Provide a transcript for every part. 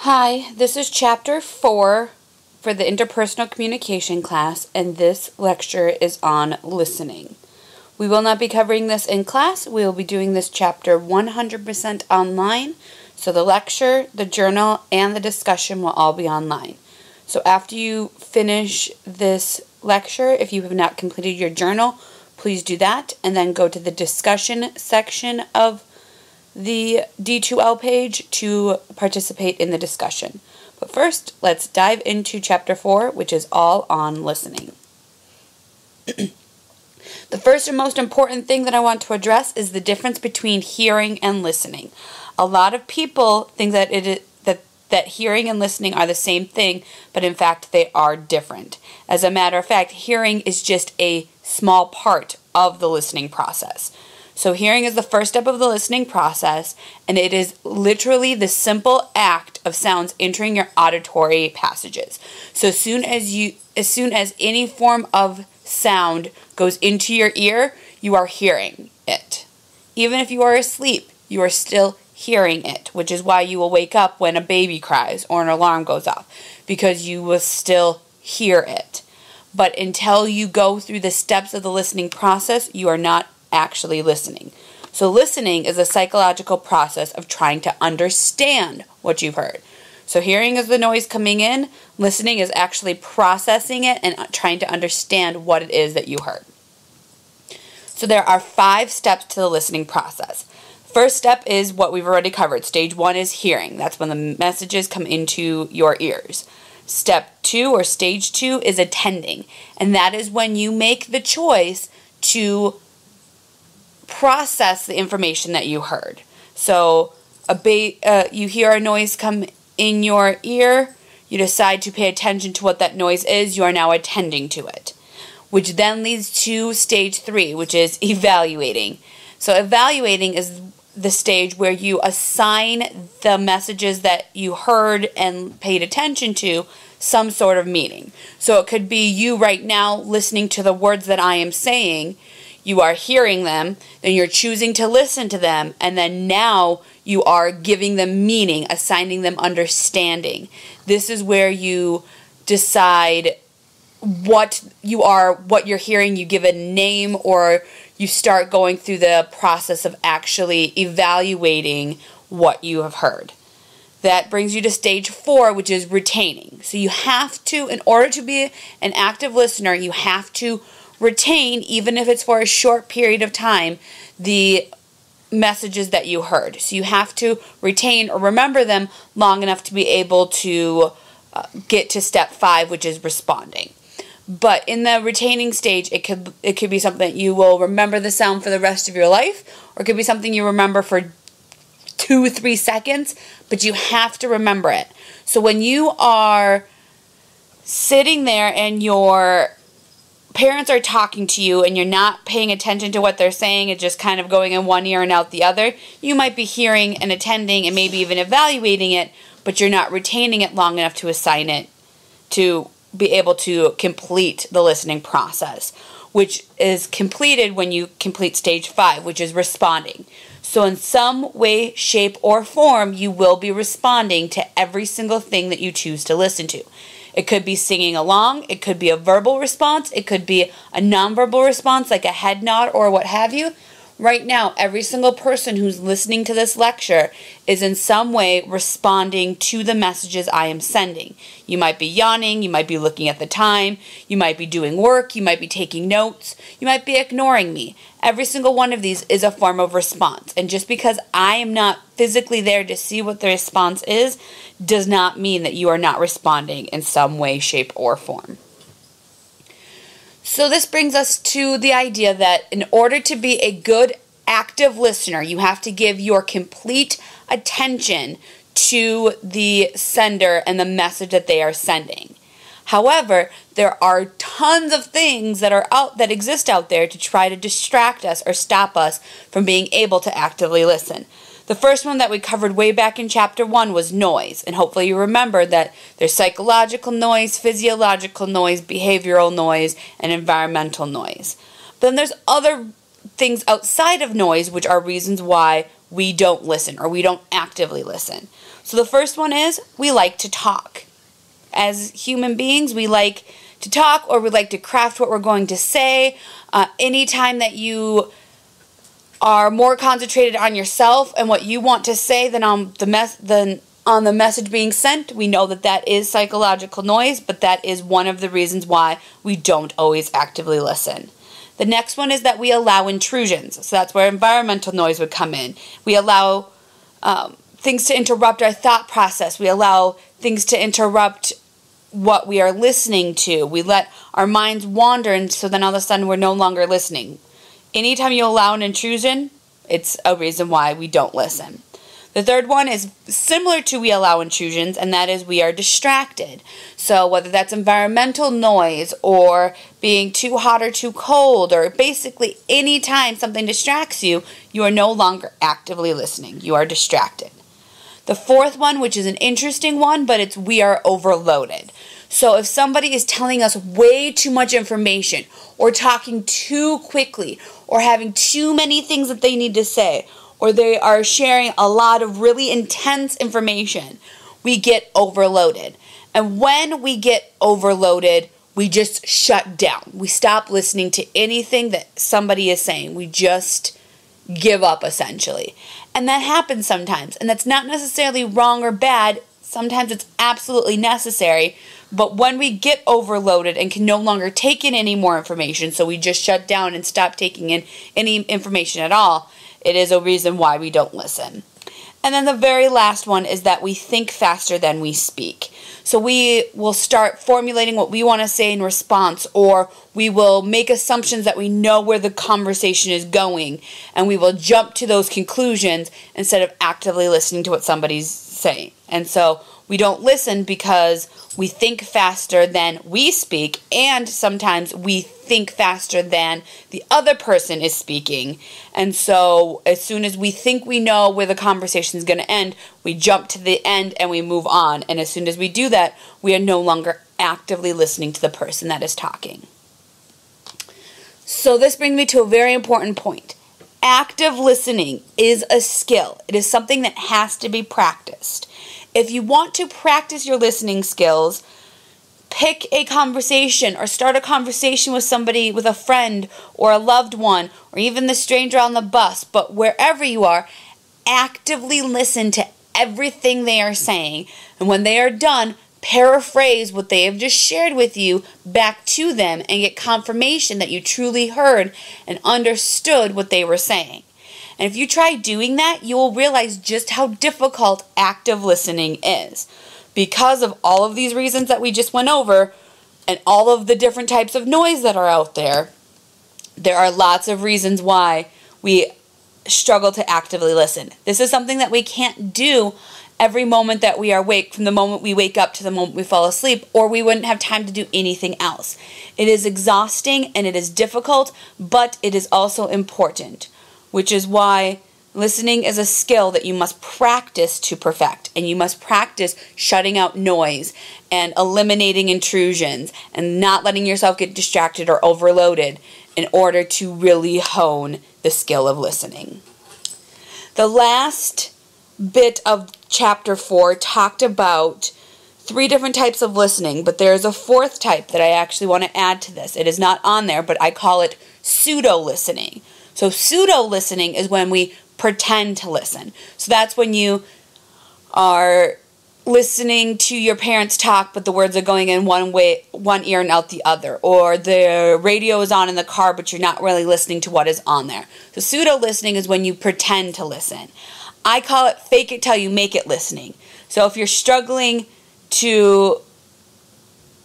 Hi, this is Chapter 4 for the Interpersonal Communication class, and this lecture is on listening. We will not be covering this in class. We will be doing this chapter 100% online, so the lecture, the journal, and the discussion will all be online. So after you finish this lecture, if you have not completed your journal, please do that, and then go to the discussion section of the D2L page to participate in the discussion. But first, let's dive into Chapter 4, which is all on listening. The first and most important thing that I want to address is the difference between hearing and listening. A lot of people think that hearing and listening are the same thing, but in fact they are different. As a matter of fact, hearing is just a small part of the listening process. So hearing is the first step of the listening process, and it is literally the simple act of sounds entering your auditory passages. So as soon as any form of sound goes into your ear, you are hearing it. Even if you are asleep, you are still hearing it, which is why you will wake up when a baby cries or an alarm goes off, because you will still hear it. But until you go through the steps of the listening process, you are not actually listening. So listening is a psychological process of trying to understand what you've heard. So hearing is the noise coming in, listening is actually processing it and trying to understand what it is that you heard. So there are 5 steps to the listening process. First step is what we've already covered. Stage 1 is hearing. That's when the messages come into your ears. Step 2 or stage 2 is attending, and that is when you make the choice to process the information that you heard. So you hear a noise come in your ear, you decide to pay attention to what that noise is, you are now attending to it. Which then leads to stage 3, which is evaluating. So evaluating is the stage where you assign the messages that you heard and paid attention to some sort of meaning. So it could be you right now listening to the words that I am saying. You are hearing them, then you're choosing to listen to them, and then now you are giving them meaning, assigning them understanding. This is where you decide what you're hearing, you give a name, or you start going through the process of actually evaluating what you have heard. That brings you to stage 4, which is retaining. So you have to, in order to be an active listener, you have to retain, even if it's for a short period of time, the messages that you heard. So you have to retain or remember them long enough to be able to get to step 5, which is responding. But in the retaining stage, it could be something that you will remember the sound for the rest of your life, or it could be something you remember for 2-3 seconds, but you have to remember it. So when you are sitting there and your parents are talking to you and you're not paying attention to what they're saying, it's just kind of going in one ear and out the other, you might be hearing and attending and maybe even evaluating it, but you're not retaining it long enough to assign it to be able to complete the listening process, which is completed when you complete stage 5, which is responding. So in some way, shape, or form, you will be responding to every single thing that you choose to listen to. It could be singing along, it could be a verbal response, it could be a nonverbal response like a head nod or what have you. Right now, every single person who's listening to this lecture is in some way responding to the messages I am sending. You might be yawning, you might be looking at the time, you might be doing work, you might be taking notes, you might be ignoring me. Every single one of these is a form of response. And just because I am not physically there to see what the response is, does not mean that you are not responding in some way, shape, or form. So this brings us to the idea that in order to be a good active listener, you have to give your complete attention to the sender and the message that they are sending. However, there are tons of things that exist out there to try to distract us or stop us from being able to actively listen. The first one that we covered way back in Chapter 1 was noise, and hopefully you remember that there's psychological noise, physiological noise, behavioral noise, and environmental noise. But then there's other things outside of noise which are reasons why we don't listen or we don't actively listen. So the first one is we like to talk. As human beings, we like to talk, or we like to craft what we're going to say. Anytime that you are more concentrated on yourself and what you want to say than on the message being sent, we know that that is psychological noise, but that is one of the reasons why we don't always actively listen. The next one is that we allow intrusions. So that's where environmental noise would come in. We allow things to interrupt our thought process. We allow things to interrupt what we are listening to. We let our minds wander, and so then all of a sudden we're no longer listening. Anytime you allow an intrusion, it's a reason why we don't listen. The third one is similar to we allow intrusions, and that is we are distracted. So whether that's environmental noise or being too hot or too cold, or basically any time something distracts you, you are no longer actively listening. You are distracted. The fourth one, which is an interesting one, but it's we are overloaded. So if somebody is telling us way too much information, or talking too quickly, or having too many things that they need to say, or they are sharing a lot of really intense information, we get overloaded. And when we get overloaded, we just shut down. We stop listening to anything that somebody is saying. We just give up, essentially. And that happens sometimes. And that's not necessarily wrong or bad. Sometimes it's absolutely necessary. But when we get overloaded and can no longer take in any more information, so we just shut down and stop taking in any information at all, it is a reason why we don't listen. And then the very last one is that we think faster than we speak. So we will start formulating what we want to say in response, or we will make assumptions that we know where the conversation is going, and we will jump to those conclusions instead of actively listening to what somebody's saying. And so we don't listen because we think faster than we speak, and sometimes we think faster than the other person is speaking. And so as soon as we think we know where the conversation is going to end, we jump to the end and we move on. And as soon as we do that, we are no longer actively listening to the person that is talking. So this brings me to a very important point. Active listening is a skill. It is something that has to be practiced. If you want to practice your listening skills, pick a conversation or start a conversation with somebody, with a friend or a loved one, or even the stranger on the bus. But wherever you are, actively listen to everything they are saying. And when they are done, paraphrase what they have just shared with you back to them and get confirmation that you truly heard and understood what they were saying. And if you try doing that, you will realize just how difficult active listening is. Because of all of these reasons that we just went over, and all of the different types of noise that are out there, there are lots of reasons why we struggle to actively listen. This is something that we can't do every moment that we are awake, from the moment we wake up to the moment we fall asleep, or we wouldn't have time to do anything else. It is exhausting and it is difficult, but it is also important, which is why listening is a skill that you must practice to perfect, and you must practice shutting out noise and eliminating intrusions and not letting yourself get distracted or overloaded in order to really hone the skill of listening. The last bit of Chapter 4 talked about 3 different types of listening, but there is a 4th type that I actually want to add to this. It is not on there, but I call it pseudo-listening. So pseudo-listening is when we pretend to listen. So that's when you are listening to your parents talk, but the words are going in one ear and out the other. Or the radio is on in the car, but you're not really listening to what is on there. So pseudo-listening is when you pretend to listen. I call it fake it till you make it listening. So if you're struggling to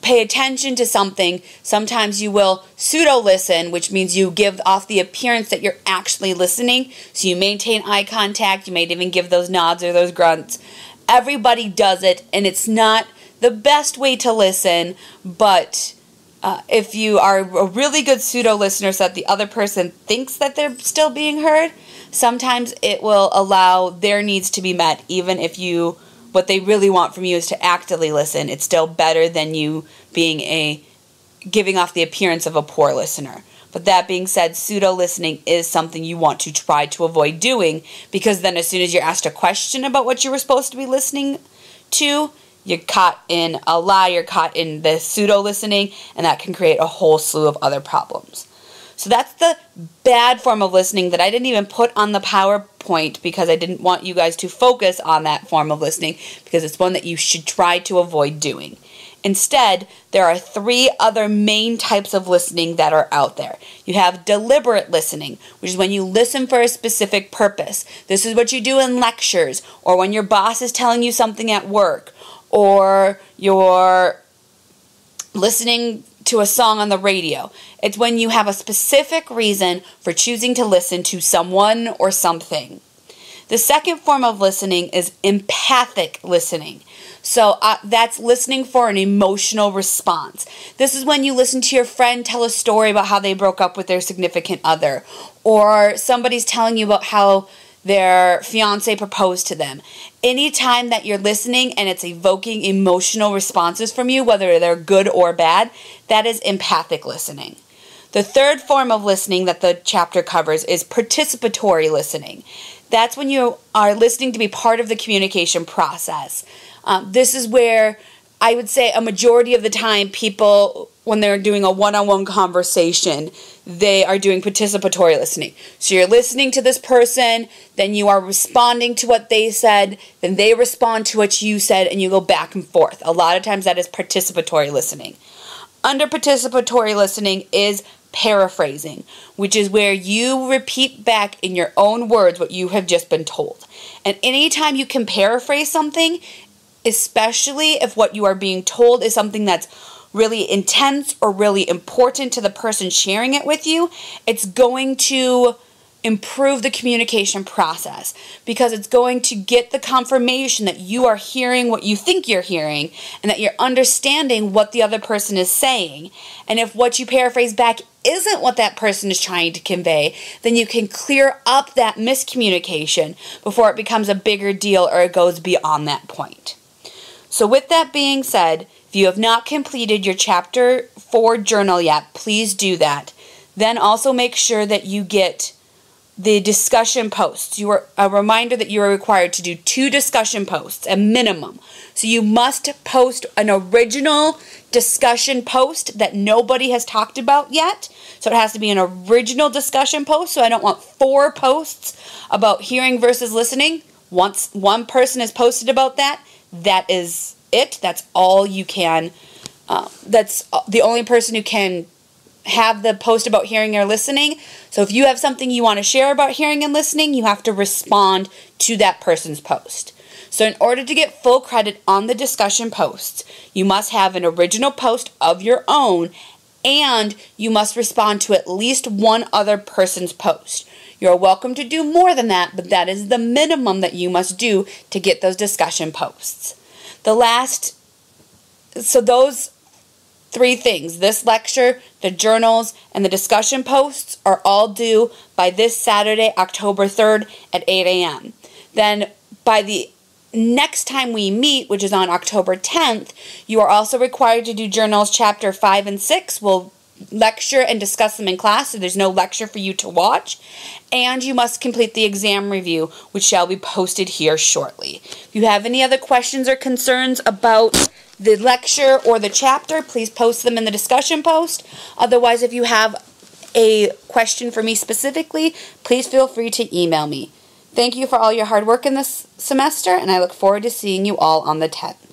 pay attention to something, sometimes you will pseudo-listen, which means you give off the appearance that you're actually listening. So you maintain eye contact, you may even give those nods or those grunts. Everybody does it, and it's not the best way to listen, but if you are a really good pseudo-listener so that the other person thinks that they're still being heard, sometimes it will allow their needs to be met, even if what they really want from you is to actively listen. It's still better than you being giving off the appearance of a poor listener. But But that being said, pseudo-listening is something you want to try to avoid doing, because then as soon as you're asked a question about what you were supposed to be listening to, you're caught in a lie, you're caught in the pseudo-listening, and that can create a whole slew of other problems. So that's the bad form of listening that I didn't even put on the PowerPoint because I didn't want you guys to focus on that form of listening, because it's one that you should try to avoid doing. Instead, there are 3 other main types of listening that are out there. You have deliberate listening, which is when you listen for a specific purpose. This is what you do in lectures, or when your boss is telling you something at work, or you're listening to a song on the radio. It's when you have a specific reason for choosing to listen to someone or something. The second form of listening is empathic listening. So that's listening for an emotional response. This is when you listen to your friend tell a story about how they broke up with their significant other, or somebody's telling you about how their fiance proposed to them. Anytime that you're listening and it's evoking emotional responses from you, whether they're good or bad, that is empathic listening. The third form of listening that the chapter covers is participatory listening. That's when you are listening to be part of the communication process. This is where I would say a majority of the time people, when they're doing a one-on-one conversation, they are doing participatory listening. So you're listening to this person, then you are responding to what they said, then they respond to what you said, and you go back and forth. A lot of times that is participatory listening. Under participatory listening is paraphrasing, which is where you repeat back in your own words what you have just been told. And anytime you can paraphrase something, especially if what you are being told is something that's really intense or really important to the person sharing it with you, it's going to improve the communication process, because it's going to get the confirmation that you are hearing what you think you're hearing and that you're understanding what the other person is saying. And if what you paraphrase back isn't what that person is trying to convey, then you can clear up that miscommunication before it becomes a bigger deal or it goes beyond that point. So with that being said, if you have not completed your Chapter 4 journal yet, please do that. Then also make sure that you get the discussion posts. A reminder that you are required to do 2 discussion posts, a minimum. So you must post an original discussion post that nobody has talked about yet. So it has to be an original discussion post. So I don't want 4 posts about hearing versus listening. Once one person has posted about that, that is it. That's all you can. That's the only person who can have the post about hearing or listening. So if you have something you want to share about hearing and listening, you have to respond to that person's post. So in order to get full credit on the discussion posts, you must have an original post of your own, and you must respond to at least one other person's post. You're welcome to do more than that, but that is the minimum that you must do to get those discussion posts. So those 3 things, this lecture, the journals, and the discussion posts are all due by this Saturday, October 3rd at 8 a.m. Then by the next time we meet, which is on October 10th, you are also required to do journals chapter 5 and 6. We'll lecture and discuss them in class, so there's no lecture for you to watch. And you must complete the exam review, which shall be posted here shortly. If you have any other questions or concerns about the lecture or the chapter, please post them in the discussion post. Otherwise, if you have a question for me specifically, please feel free to email me. Thank you for all your hard work in this semester, and I look forward to seeing you all on the 10th.